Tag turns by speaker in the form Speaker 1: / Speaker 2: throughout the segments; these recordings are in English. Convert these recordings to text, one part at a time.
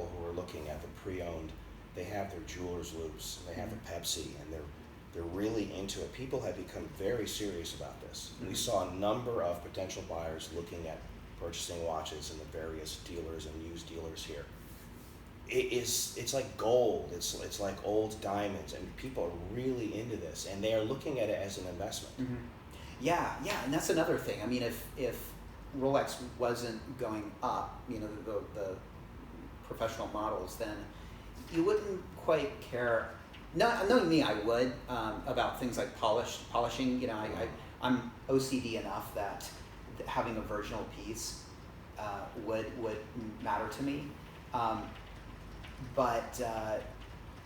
Speaker 1: people who are looking at the pre-owned, they have their jewelers loops, and they have the Pepsi, and they're really into it. People have become very serious about this. We saw a number of potential buyers looking at purchasing watches in the various dealers and used dealers here. It's like gold. It's like old diamonds, and people are really into this, and they are looking at it as an investment.
Speaker 2: Yeah, and that's another thing. I mean, if Rolex wasn't going up, the professional models, then you wouldn't quite care. Knowing me, I would about things like polishing. I'm OCD enough that having a virginal piece would matter to me. But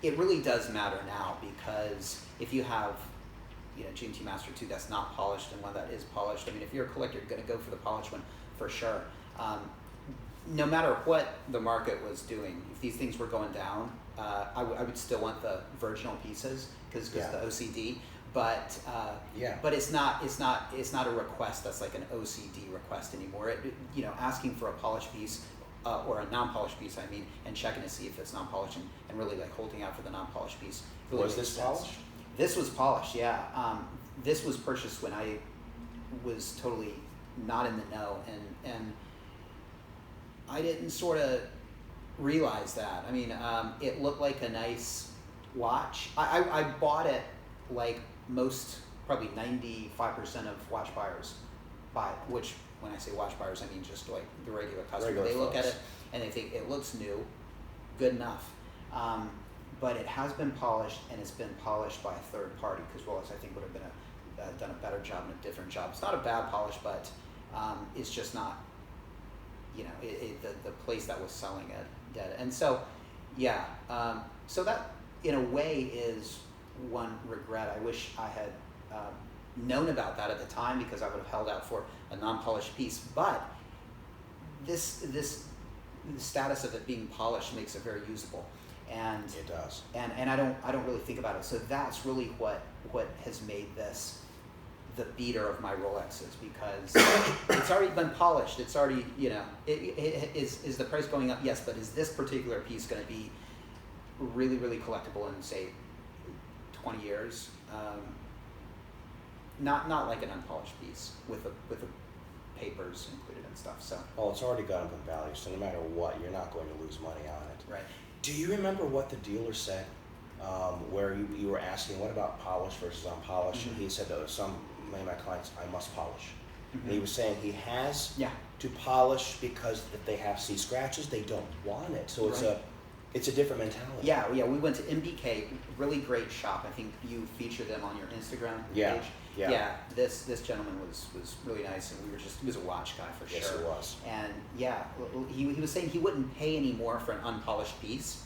Speaker 2: it really does matter now, because if you have GMT Master 2 that's not polished and one that is polished, I mean, if you're a collector, you're going to go for the polished one for sure. No matter what the market was doing, if these things were going down, I would still want the virginal pieces because the OCD. But but it's not a request that's like an OCD request anymore. Asking for a polished piece or a non-polished piece, I mean, and checking to see if it's non-polished and really like holding out for the non-polished piece. Really
Speaker 1: was this polished?
Speaker 2: This was polished, yeah. This was purchased when I was totally not in the know, and I didn't sort of realize that. I mean, it looked like a nice watch. I bought it like most, probably 95% of watch buyers buy it, which when I say watch buyers, I mean just like the regular customer. They look at it and they think it looks new, good enough. But it has been polished, and it's been polished by a third party, because Rolex, I think, would have been done a better job and a different job. It's not a bad polish, but it's just not, the place that was selling it did. And so, so that in a way is one regret. I wish I had known about that at the time, because I would have held out for a non-polished piece. But this the status of it being polished makes it very usable. And
Speaker 1: it does.
Speaker 2: And I don't really think about it. So that's really what has made this the beater of my Rolexes, because it's already been polished. It's already, is the price going up? Yes, but is this particular piece going to be really, really collectible in, say, 20 years? Not like an unpolished piece with the papers included and stuff. So.
Speaker 1: Well, it's already gone up in value, so no matter what, you're not going to lose money on it.
Speaker 2: Right.
Speaker 1: Do you remember what the dealer said, where you were asking, what about polished versus unpolished? And he said, many of my clients, I must polish. And he was saying he has to polish, because if they have C scratches, they don't want it. So it's a different mentality.
Speaker 2: Yeah, we went to MBK, really great shop. I think you featured them on your Instagram page. Yeah. This gentleman was really nice, and he was a watch guy for sure.
Speaker 1: Yes, he was.
Speaker 2: And he was saying he wouldn't pay any more for an unpolished piece,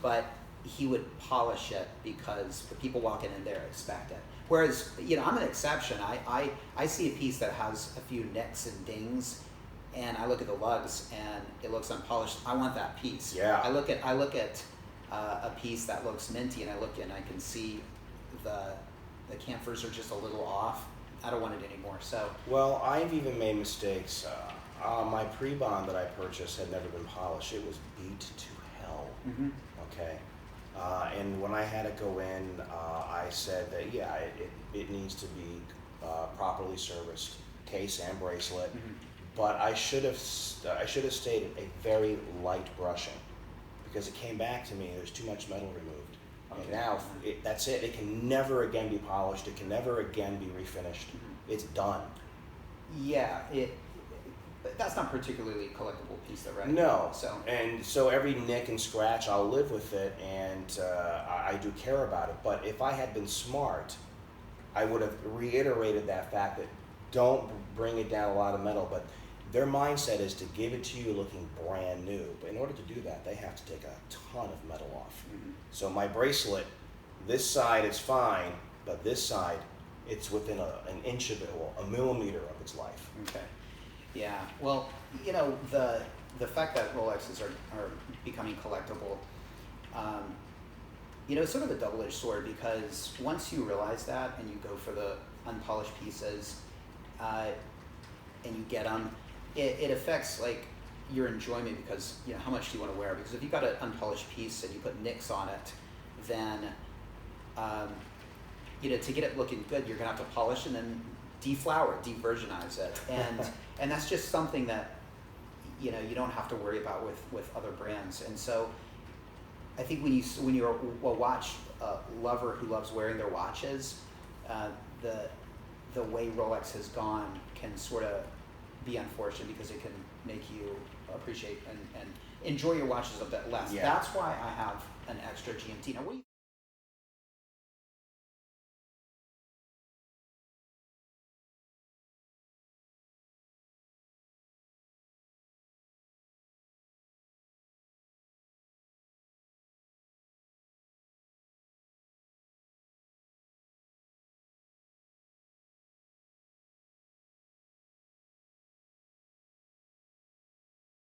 Speaker 2: but he would polish it because the people walking in there expect it. Whereas, I'm an exception. I see a piece that has a few nicks and dings, and I look at the lugs and it looks unpolished. I want that piece.
Speaker 1: Yeah.
Speaker 2: I look at a piece that looks minty, and I look and I can see the chamfers are just a little off. I don't want it anymore. So.
Speaker 1: Well, I've even made mistakes. My pre-bond that I purchased had never been polished. It was beat to hell. Okay. And when I had to go in, I said that it needs to be properly serviced, case and bracelet. But I should have stated a very light brushing, because it came back to me there's too much metal removed. And now that's it. It can never again be polished. It can never again be refinished. It's done.
Speaker 2: Yeah, but that's not particularly a collectible piece, though, right?
Speaker 1: No. So every nick and scratch, I'll live with it, and I do care about it. But if I had been smart, I would have reiterated that fact that don't bring it down a lot of metal. But their mindset is to give it to you looking brand new. But in order to do that, they have to take a ton of metal off. So my bracelet, this side is fine, but this side, it's within an inch of it, or a millimeter of its life.
Speaker 2: Okay. Yeah. Well, the fact that Rolexes are becoming collectible, it's sort of a double-edged sword, because once you realize that and you go for the unpolished pieces, and you get them, it affects, like, your enjoyment, because how much do you want to wear? Because if you got an unpolished piece and you put nicks on it, then to get it looking good, you're gonna have to polish and then deflower, de-virginize it, and that's just something that you don't have to worry about with other brands. And so I think when you're a watch lover who loves wearing their watches, the way Rolex has gone can sort of be unfortunate, because it can make you appreciate and enjoy your watches a bit less.
Speaker 1: Yeah.
Speaker 2: That's why I have an extra GMT. Now, what do you